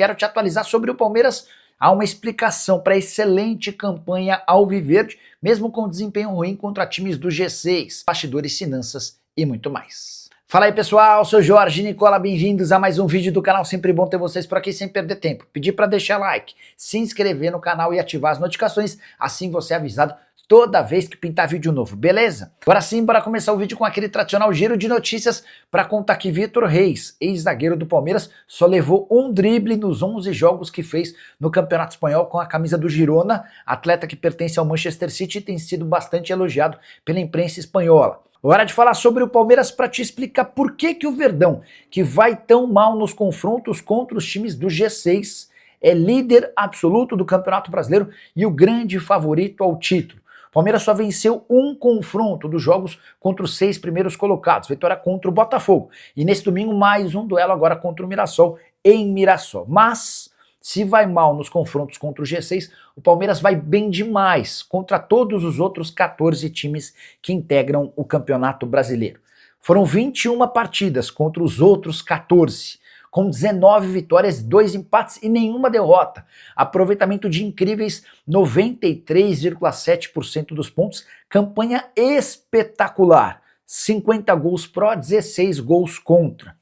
Quero te atualizar sobre o Palmeiras. Há uma explicação para a excelente campanha alviverde, mesmo com desempenho ruim contra times do G6, bastidores, finanças e muito mais. Fala aí pessoal, sou Jorge Nicola, bem-vindos a mais um vídeo do canal, sempre bom ter vocês por aqui sem perder tempo. Pedir para deixar like, se inscrever no canal e ativar as notificações, assim você é avisado toda vez que pintar vídeo novo, beleza? Agora sim, bora começar o vídeo com aquele tradicional giro de notícias para contar que Vitor Reis, ex-zagueiro do Palmeiras, só levou um drible nos 11 jogos que fez no Campeonato Espanhol com a camisa do Girona, atleta que pertence ao Manchester City e tem sido bastante elogiado pela imprensa espanhola. Hora de falar sobre o Palmeiras para te explicar por que o Verdão, que vai tão mal nos confrontos contra os times do G6, é líder absoluto do Campeonato Brasileiro e o grande favorito ao título. O Palmeiras só venceu um confronto dos jogos contra os 6 primeiros colocados, vitória contra o Botafogo. E nesse domingo mais um duelo agora contra o Mirassol em Mirassol. Mas se vai mal nos confrontos contra o G6, o Palmeiras vai bem demais contra todos os outros 14 times que integram o Campeonato Brasileiro. Foram 21 partidas contra os outros 14. Com 19 vitórias, 2 empates e nenhuma derrota. Aproveitamento de incríveis 93,7% dos pontos. Campanha espetacular. 50 gols pró, 16 gols contra.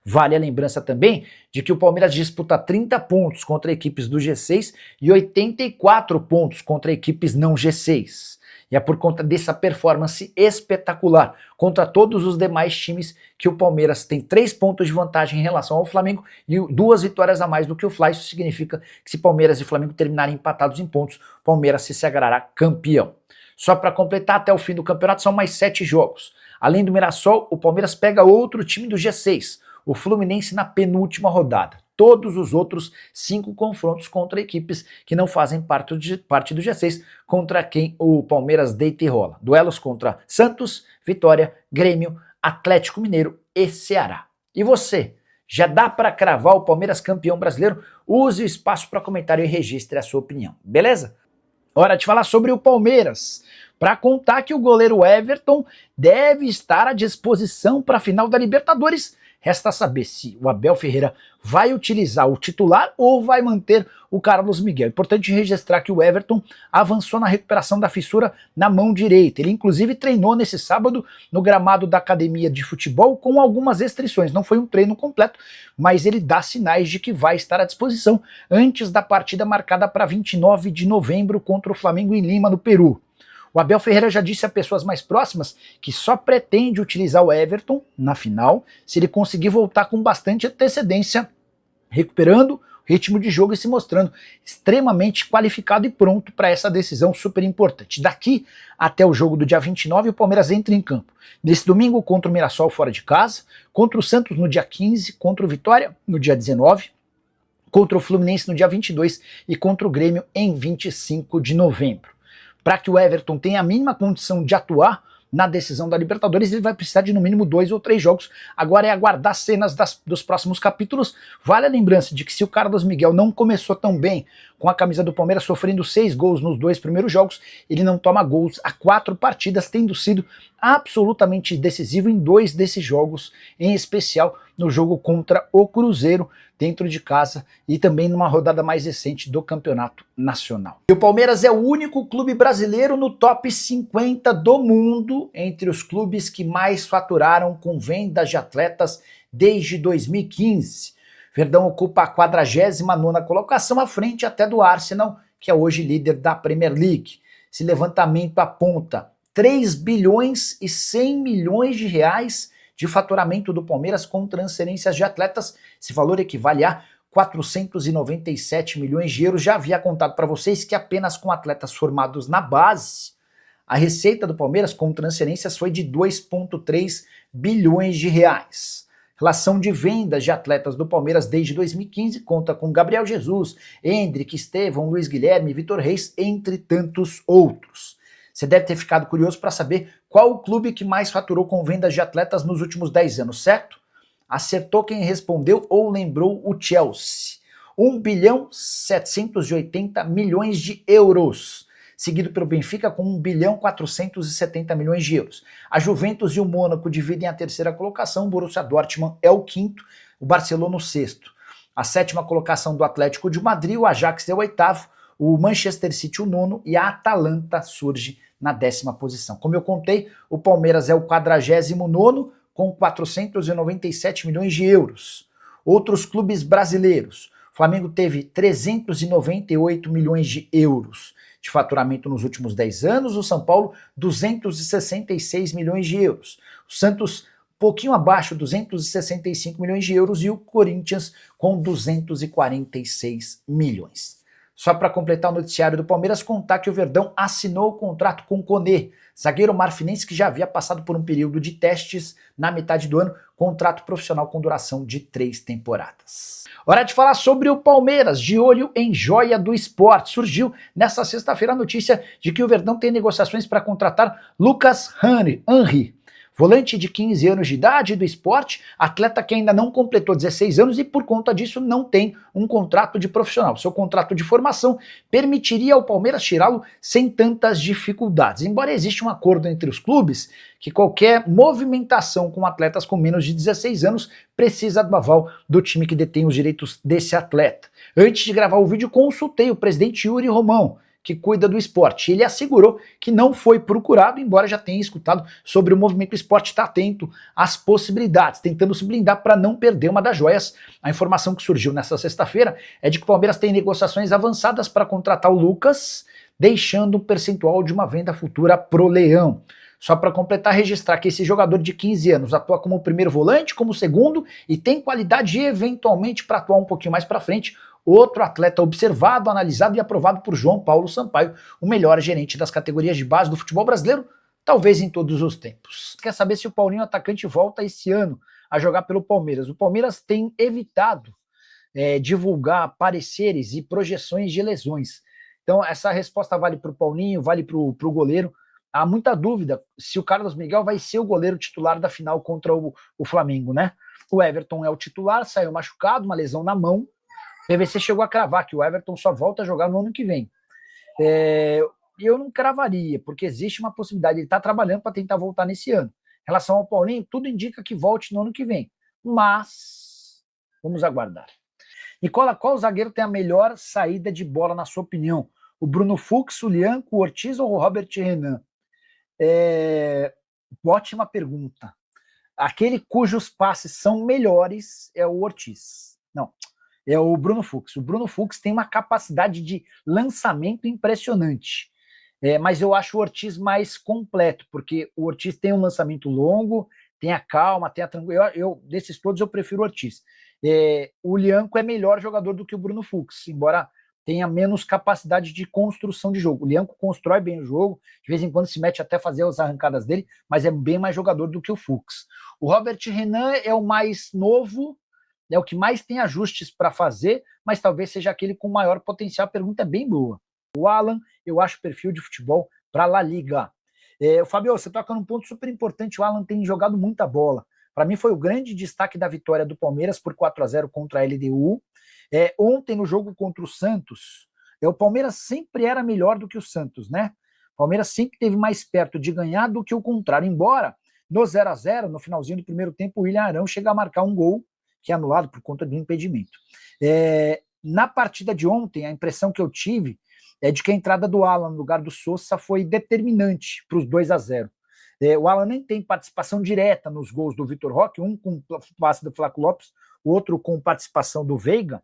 Vale a lembrança também de que o Palmeiras disputa 30 pontos contra equipes do G6 e 84 pontos contra equipes não G6. E é por conta dessa performance espetacular contra todos os demais times que o Palmeiras tem 3 pontos de vantagem em relação ao Flamengo e 2 vitórias a mais do que o Fla. Isso significa que se Palmeiras e Flamengo terminarem empatados em pontos, o Palmeiras se sagrará campeão. Só para completar, até o fim do campeonato são mais 7 jogos. Além do Mirassol, o Palmeiras pega outro time do G6, o Fluminense na penúltima rodada. Todos os outros 5 confrontos contra equipes que não fazem parte do G6, contra quem o Palmeiras deita e rola. Duelos contra Santos, Vitória, Grêmio, Atlético Mineiro e Ceará. E você, já dá para cravar o Palmeiras campeão brasileiro? Use o espaço para comentário e registre a sua opinião, beleza? Hora de falar sobre o Palmeiras, para contar que o goleiro Everton deve estar à disposição para a final da Libertadores. Resta saber se o Abel Ferreira vai utilizar o titular ou vai manter o Carlos Miguel. Importante registrar que o Everton avançou na recuperação da fissura na mão direita. Ele inclusive treinou nesse sábado no gramado da academia de futebol com algumas restrições. Não foi um treino completo, mas ele dá sinais de que vai estar à disposição antes da partida marcada para 29 de novembro contra o Flamengo em Lima, no Peru. O Abel Ferreira já disse a pessoas mais próximas que só pretende utilizar o Everton na final se ele conseguir voltar com bastante antecedência, recuperando o ritmo de jogo e se mostrando extremamente qualificado e pronto para essa decisão super importante. Daqui até o jogo do dia 29, o Palmeiras entra em campo. Nesse domingo contra o Mirassol fora de casa, contra o Santos no dia 15, contra o Vitória no dia 19, contra o Fluminense no dia 22 e contra o Grêmio em 25 de novembro. Para que o Everton tenha a mínima condição de atuar na decisão da Libertadores, ele vai precisar de no mínimo 2 ou 3 jogos. Agora é aguardar cenas dos próximos capítulos. Vale a lembrança de que se o Carlos Miguel não começou tão bem com a camisa do Palmeiras, sofrendo 6 gols nos 2 primeiros jogos, ele não toma gols há 4 partidas, tendo sido absolutamente decisivo em 2 desses jogos, em especial no jogo contra o Cruzeiro, dentro de casa, e também numa rodada mais recente do Campeonato Nacional. E o Palmeiras é o único clube brasileiro no top 50 do mundo, entre os clubes que mais faturaram com vendas de atletas desde 2015. Verdão ocupa a 49ª colocação, à frente até do Arsenal, que é hoje líder da Premier League. Esse levantamento aponta 3 bilhões e 100 milhões de reais de faturamento do Palmeiras com transferências de atletas. Esse valor equivale a 497 milhões de euros. Já havia contado para vocês que apenas com atletas formados na base, a receita do Palmeiras com transferências foi de 2,3 bilhões de reais. Relação de vendas de atletas do Palmeiras desde 2015 conta com Gabriel Jesus, Endrick, Estevão, Luiz Guilherme, Vitor Reis, entre tantos outros. Você deve ter ficado curioso para saber qual o clube que mais faturou com vendas de atletas nos últimos 10 anos, certo? Acertou quem respondeu ou lembrou o Chelsea. 1 bilhão 780 milhões de euros. Seguido pelo Benfica com 1 bilhão 470 milhões de euros. A Juventus e o Mônaco dividem a terceira colocação, o Borussia Dortmund é o quinto, o Barcelona o sexto. A sétima colocação do Atlético de Madrid, o Ajax é o oitavo, o Manchester City o nono e a Atalanta surge na 10ª posição. Como eu contei, o Palmeiras é o 49º com 497 milhões de euros. Outros clubes brasileiros. O Flamengo teve 398 milhões de euros de faturamento nos últimos 10 anos, o São Paulo 266 milhões de euros. O Santos pouquinho abaixo, 265 milhões de euros, e o Corinthians com 246 milhões. Só para completar o noticiário do Palmeiras, contar que o Verdão assinou o contrato com o Koné, zagueiro marfinense que já havia passado por um período de testes na metade do ano, contrato profissional com duração de 3 temporadas. Hora de falar sobre o Palmeiras, de olho em joia do esporte. Surgiu nessa sexta-feira a notícia de que o Verdão tem negociações para contratar Lucas Henry, volante de 15 anos de idade do Sport, atleta que ainda não completou 16 anos e por conta disso não tem um contrato de profissional. Seu contrato de formação permitiria ao Palmeiras tirá-lo sem tantas dificuldades. Embora exista um acordo entre os clubes que qualquer movimentação com atletas com menos de 16 anos precisa do aval do time que detém os direitos desse atleta. Antes de gravar o vídeo, consultei o presidente Yuri Romão, que cuida do esporte. Ele assegurou que não foi procurado, embora já tenha escutado sobre o movimento. O esporte está atento às possibilidades, tentando se blindar para não perder uma das joias. A informação que surgiu nessa sexta-feira é de que o Palmeiras tem negociações avançadas para contratar o Lucas, deixando um percentual de uma venda futura pro Leão. Só para completar, registrar que esse jogador de 15 anos atua como primeiro volante, como segundo, e tem qualidade eventualmente para atuar um pouquinho mais para frente. Outro atleta observado, analisado e aprovado por João Paulo Sampaio, o melhor gerente das categorias de base do futebol brasileiro, talvez em todos os tempos. Quer saber se o Paulinho atacante volta esse ano a jogar pelo Palmeiras? O Palmeiras tem evitado divulgar pareceres e projeções de lesões. Então essa resposta vale para o Paulinho, vale para o goleiro. Há muita dúvida se o Carlos Miguel vai ser o goleiro titular da final contra o Flamengo, né? O Everton é o titular, saiu machucado, uma lesão na mão. O PVC chegou a cravar que o Everton só volta a jogar no ano que vem. Eu não cravaria, porque existe uma possibilidade. Ele está trabalhando para tentar voltar nesse ano. Em relação ao Paulinho, tudo indica que volte no ano que vem. Mas vamos aguardar. Nicola, qual zagueiro tem a melhor saída de bola, na sua opinião? O Bruno Fux, o Lianco, o Ortiz ou o Robert Renan? Ótima pergunta. Aquele cujos passes são melhores é o Ortiz. Não, é o Bruno Fux. O Bruno Fux tem uma capacidade de lançamento impressionante. Mas eu acho o Ortiz mais completo, porque o Ortiz tem um lançamento longo, tem a calma, tem a tranquilidade. Desses todos eu prefiro o Ortiz. O Lianco é melhor jogador do que o Bruno Fux, embora tenha menos capacidade de construção de jogo. O Lianco constrói bem o jogo, de vez em quando se mete até a fazer as arrancadas dele, mas é bem mais jogador do que o Fux. O Robert Renan é o mais novo, é o que mais tem ajustes para fazer, mas talvez seja aquele com maior potencial. A pergunta é bem boa. O Alan, eu acho perfil de futebol para La Liga. Fabio, você toca num ponto super importante, o Alan tem jogado muita bola. Para mim foi o grande destaque da vitória do Palmeiras por 4-0 contra a LDU. Ontem no jogo contra o Santos, o Palmeiras sempre era melhor do que o Santos, né? O Palmeiras sempre esteve mais perto de ganhar do que o contrário, embora no 0-0, no finalzinho do primeiro tempo, o William Arão chega a marcar um gol, que é anulado por conta do impedimento. Na partida de ontem, a impressão que eu tive é de que a entrada do Alan no lugar do Sousa foi determinante para os 2-0. O Alan nem tem participação direta nos gols do Vitor Roque, um com passe do Flaco Lopes, o outro com participação do Veiga,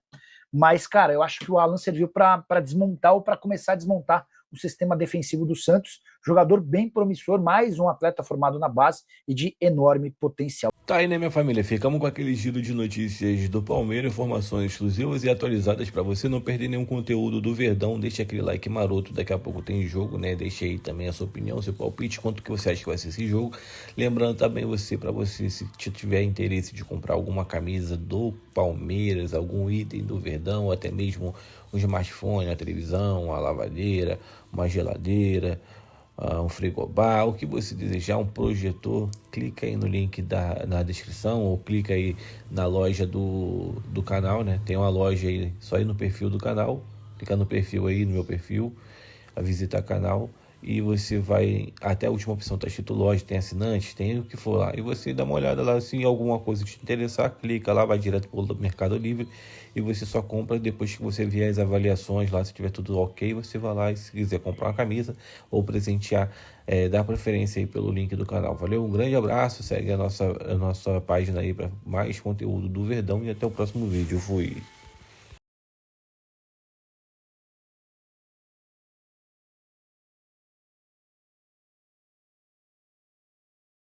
mas, cara, eu acho que o Alan serviu para desmontar ou para começar a desmontar o sistema defensivo do Santos. Jogador bem promissor, mais um atleta formado na base e de enorme potencial. Tá aí, né, minha família? Ficamos com aquele giro de notícias do Palmeiras, informações exclusivas e atualizadas para você não perder nenhum conteúdo do Verdão. Deixa aquele like maroto, daqui a pouco tem jogo, né? Deixa aí também a sua opinião, seu palpite, quanto que você acha que vai ser esse jogo. Lembrando também para você, se tiver interesse de comprar alguma camisa do Palmeiras, algum item do Verdão, ou até mesmo um smartphone, a televisão, a lavadeira, uma geladeira, um frigobar, o que você desejar, um projetor, clica aí no link na descrição ou clica aí na loja do canal, né? Tem uma loja aí, só ir no perfil do canal, clica no perfil aí, no meu perfil, a visitar canal e você vai até a última opção, tá escrito loja, tem assinantes, tem o que for lá, e você dá uma olhada lá, se alguma coisa te interessar, clica lá, vai direto pro Mercado Livre e você só compra depois que você ver as avaliações lá, se tiver tudo ok, você vai lá e se quiser comprar uma camisa ou presentear, dá preferência aí pelo link do canal. Valeu, um grande abraço, segue a nossa página aí para mais conteúdo do Verdão e até o próximo vídeo. Fui!